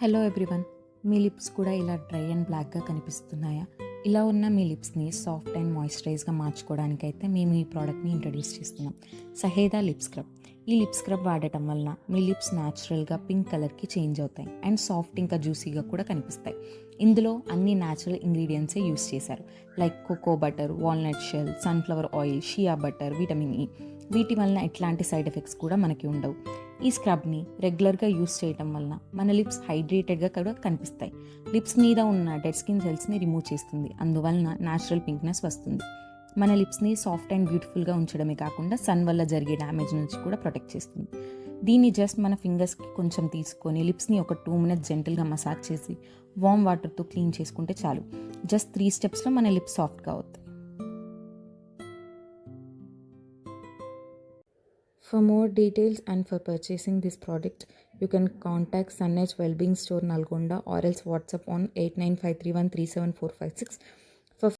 Hello everyone. మీ lips కూడా ఇలా dry and బ్లాక్గా కనిపిస్తున్నాయా? ఇలా ఉన్న మీ లిప్స్ని సాఫ్ట్ అండ్ మాయిశ్చరైజ్గా మార్చుకోవడానికైతే మేము ఈ ప్రోడక్ట్ని ఇంట్రడ్యూస్ చేస్తున్నాం. సహేదా లిప్ స్క్రబ్. ఈ లిప్ స్క్రబ్ వాడటం వలన మీ లిప్స్ న్యాచురల్గా పింక్ కలర్కి చేంజ్ అవుతాయి అండ్ సాఫ్ట్ ఇంకా జ్యూసీగా కూడా కనిపిస్తాయి. ఇందులో అన్ని న్యాచురల్ ఇంగ్రీడియంట్సే యూస్ చేశారు, like cocoa butter, walnut shell, sunflower oil, shea butter, vitamin E. వీటి వలన ఎట్లాంటి సైడ్ ఎఫెక్ట్స్ కూడా మనకి ఉండవు. ఈ స్క్రబ్ని రెగ్యులర్గా యూస్ చేయటం వలన మన లిప్స్ హైడ్రేటెడ్గా కూడా కనిపిస్తాయి. లిప్స్ మీద ఉన్న డెడ్ స్కిన్ సెల్స్ని రిమూవ్ చేస్తుంది, అందువలన న్యాచురల్ పింక్నెస్ వస్తుంది. మన లిప్స్ని సాఫ్ట్ అండ్ బ్యూటిఫుల్గా ఉంచడమే కాకుండా సన్ వల్ల జరిగే డ్యామేజ్ నుంచి కూడా ప్రొటెక్ట్ చేస్తుంది. దీన్ని జస్ట్ మన ఫింగర్స్కి కొంచెం తీసుకొని లిప్స్ని ఒక 2 minutes జెంటల్గా మసాజ్ చేసి వామ్ వాటర్తో క్లీన్ చేసుకుంటే చాలు. జస్ట్ 3 steps మన లిప్స్ సాఫ్ట్గా అవుతాయి. For more details and for purchasing this product, you can contact Sun Edge Wellbeing Store Nalgonda or else WhatsApp on 8953137456.